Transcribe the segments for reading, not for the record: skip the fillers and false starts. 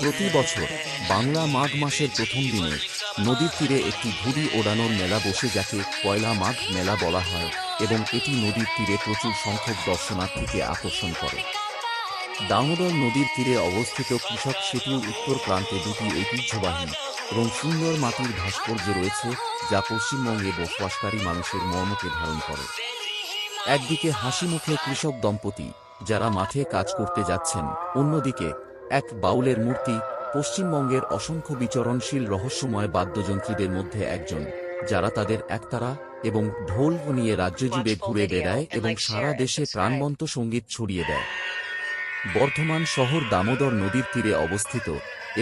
প্রতি বছর বাংলা মাঘ মাসের প্রথম দিনে নদীর তীরে একটি ঘুড়ি ওড়ানোর মেলা বসে, যাকে পয়লা মাঘ মেলা বলা হয়, এবং এটি নদীর তীরে প্রচুর সংখ্যক দর্শনার্থীকে আকর্ষণ করে। দামোদর নদীর তীরে অবস্থিত কৃষক সেতুর উত্তর প্রান্তে দুটি ঐতিহ্যবাহী এবং সুন্দর মাটির ভাস্কর্য রয়েছে, যা পশ্চিমবঙ্গে বসবাসকারী মানুষের মর্মকে ধারণ করে। একদিকে হাসিমুখে কৃষক দম্পতি যারা মাঠে কাজ করতে যাচ্ছেন, অন্যদিকে এক বাউলের মূর্তি, পশ্চিমবঙ্গের অসংখ্য বিচরণশীল রহস্যময় বাদ্যযন্ত্রীদের মধ্যে একজন, যারা তাদের একতারা এবং ঢোল নিয়ে রাজ্য জুড়ে ঘুরে বেড়ায় এবং সারা দেশে প্রাণবন্ত সঙ্গীত ছড়িয়ে দেয়। বর্ধমান শহর দামোদর নদীর তীরে অবস্থিত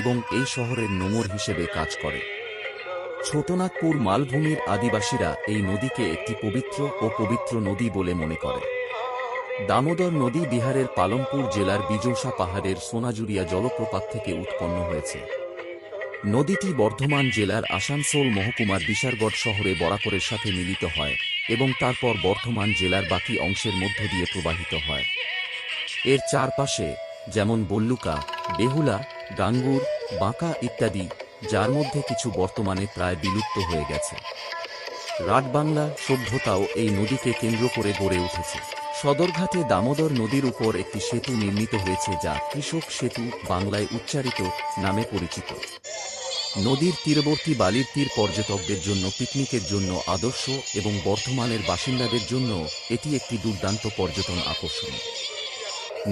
এবং এই শহরের নোঙর হিসেবে কাজ করে। ছোটনাগপুর মালভূমির আদিবাসীরা এই নদীকে একটি পবিত্র নদী বলে মনে করে। দামোদর নদী বিহারের পালনপুর জেলার বিজৌসা পাহাড়ের সোনাজুরিয়া জলপ্রপাত থেকে উৎপন্ন হয়েছে। নদীটি বর্ধমান জেলার আসানসোল মহকুমার বিশারগড় শহরে বরাকরের সাথে মিলিত হয় এবং তারপর বর্ধমান জেলার বাকি অংশের মধ্য দিয়ে প্রবাহিত হয়। এর চারপাশে যেমন বল্লুকা, বেহুলা, গাঙ্গুর, বাঁকা ইত্যাদি, যার মধ্যে কিছু বর্তমানে প্রায় বিলুপ্ত হয়ে গেছে। রাটবাংলা সভ্যতাও এই নদীকে কেন্দ্র করে গড়ে উঠেছে। সদরঘাটে দামোদর নদীর উপর একটি সেতু নির্মিত হয়েছে, যা কৃষক সেতু বাংলায় উচ্চারিত নামে পরিচিত। নদীর তীরবর্তী বালির তীর পর্যটকদের জন্য পিকনিকের জন্য আদর্শ এবং বর্ধমানের বাসিন্দাদের জন্য এটি একটি দুর্দান্ত পর্যটন আকর্ষণ।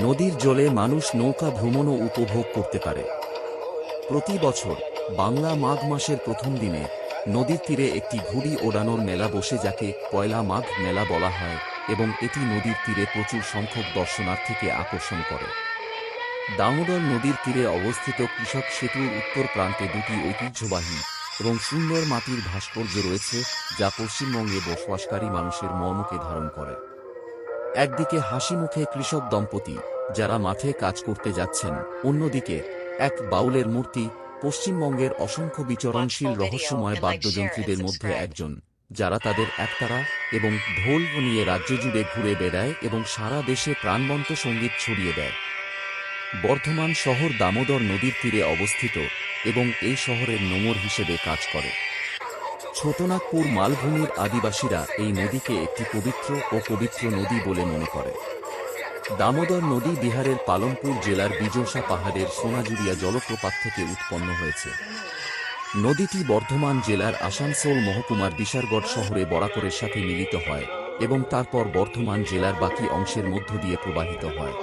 নদীর জলে মানুষ নৌকা ভ্রমণও উপভোগ করতে পারে। প্রতি বছর বাংলা মাঘ মাসের প্রথম দিনে নদীর তীরে একটি ঘুড়ি ওড়ানোর মেলা বসে, যাকে পয়লা মাঘ মেলা বলা হয়, এবং এটি নদীর তীরে প্রচুর সংখ্যক দর্শনার্থীকে আকর্ষণ করে। দামোদর নদীর তীরে অবস্থিত কৃষক সেতুর উত্তর প্রান্তে দুটি ঐতিহ্যবাহী এবং সুন্দর মাটির ভাস্কর্য রয়েছে, যা পশ্চিমবঙ্গে বসবাসকারী মানুষের মর্মকে ধারণ করে। একদিকে হাসিমুখে কৃষক দম্পতি যারা মাঠে কাজ করতে যাচ্ছেন, অন্যদিকে এক বাউলের মূর্তি, পশ্চিমবঙ্গের অসংখ্য বিচরণশীল রহস্যময় বাদ্যযন্ত্রীদের মধ্যে একজন, যারা তাদের একতারা এবং ঢোল নিয়ে রাজ্য জুড়ে ঘুরে বেড়ায় এবং সারা দেশে প্রাণবন্ত সঙ্গীত ছড়িয়ে দেয়। বর্ধমান শহর দামোদর নদীর তীরে অবস্থিত এবং এই শহরের নোঙর হিসেবে কাজ করে। ছোটনাগপুর মালভূমির আদিবাসীরা এই নদীকে একটি পবিত্র নদী বলে মনে করে। দামোদর নদী বিহারের পালনপুর জেলার বিজৌসা পাহাড়ের সোনাজুরিয়া জলপ্রপাত থেকে উৎপন্ন হয়েছে। নদীটি বর্ধমান জেলার আসানসোল মহকুমার বিশারগড় শহরে বরাকরের সাথে মিলিত হয় এবং তারপর বর্ধমান জেলার বাকি অংশের মধ্য দিয়ে প্রবাহিত হয়।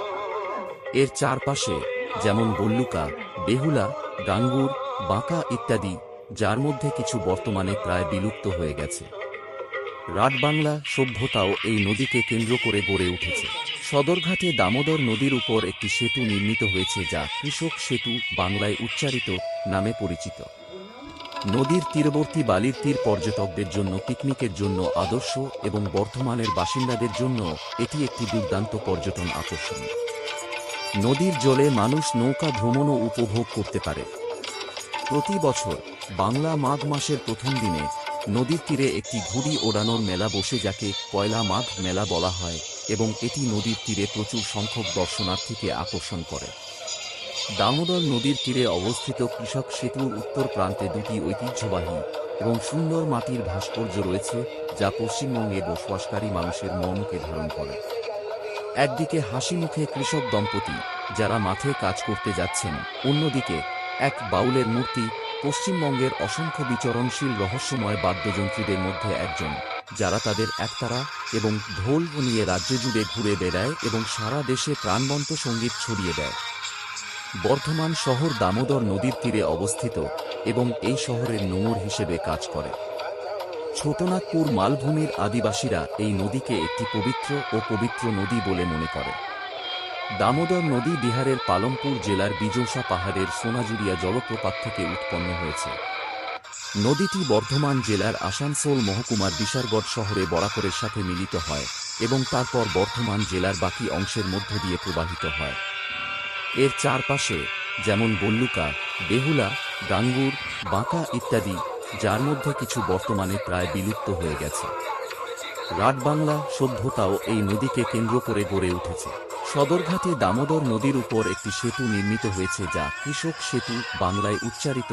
এর চারপাশে যেমন বল্লুকা, বেহুলা, গাঙ্গুর, বাঁকা ইত্যাদি, যার মধ্যে কিছু বর্তমানে প্রায় বিলুপ্ত হয়ে গেছে। রাটবাংলা সভ্যতাও এই নদীকে কেন্দ্র করে গড়ে উঠেছে। সদরঘাটে দামোদর নদীর উপর একটি সেতু নির্মিত হয়েছে, যা কৃষক সেতু বাংলায় উচ্চারিত নামে পরিচিত। নদীর তীরবর্তী বালির তীর পর্যটকদের জন্য পিকনিকের জন্য আদর্শ এবং বর্ধমানের বাসিন্দাদের জন্য এটি একটি দুর্দান্ত পর্যটন আকর্ষণ। নদীর জলে মানুষ নৌকা ভ্রমণও উপভোগ করতে পারে। প্রতি বছর বাংলা মাঘ মাসের প্রথম দিনে নদীর তীরে একটি ঘুড়ি ওড়ানোর মেলা বসে, যাকে পয়লা মাঘ মেলা বলা হয়, এবং এটি নদীর তীরে প্রচুর সংখ্যক দর্শনার্থীকে আকর্ষণ করে। দামোদর নদীর তীরে অবস্থিত কৃষক সেতুর উত্তর প্রান্তে দুটি ঐতিহ্যবাহী এবং সুন্দর মাটির ভাস্কর্য রয়েছে, যা পশ্চিমবঙ্গে বসবাসকারী মানুষের মর্মকে ধারণ করে। একদিকে হাসিমুখে কৃষক দম্পতি যারা মাঠে কাজ করতে যাচ্ছেন, অন্যদিকে এক বাউলের মূর্তি, পশ্চিমবঙ্গের অসংখ্য বিচরণশীল রহস্যময় বাদ্যযন্ত্রীদের মধ্যে একজন, যারা তাদের একতারা এবং ঢোল নিয়ে রাজ্য জুড়ে ঘুরে বেড়ায় এবং সারা দেশে প্রাণবন্ত সঙ্গীত ছড়িয়ে দেয়। বর্ধমান শহর দামোদর নদীর তীরে অবস্থিত এবং এই শহরের নোঙর হিসেবে কাজ করে। ছোটনাগপুর মালভূমির আদিবাসীরা এই নদীকে একটি পবিত্র নদী বলে মনে করে। দামোদর নদী বিহারের পালনপুর জেলার বিজৌসা পাহাড়ের সোনাজুরিয়া জলপ্রপাত থেকে উৎপন্ন হয়েছে। নদীটি বর্ধমান জেলার আসানসোল মহকুমার বিশারগড় শহরে বরাকরের সাথে মিলিত হয় এবং তারপর বর্ধমান জেলার বাকি অংশের মধ্য দিয়ে প্রবাহিত হয়। এর চারপাশে যেমন বল্লুকা, বেহুলা, গাঙ্গুর, বাঁকা ইত্যাদি, যার মধ্যে কিছু বর্তমানে প্রায় বিলুপ্ত হয়ে গেছে। রাটবাংলা সভ্যতাও এই নদীকে কেন্দ্র করে গড়ে উঠেছে। সদরঘাটে দামোদর নদীর উপর একটি সেতু নির্মিত হয়েছে যা কৃষক সেতু বাংলায় উচ্চারিত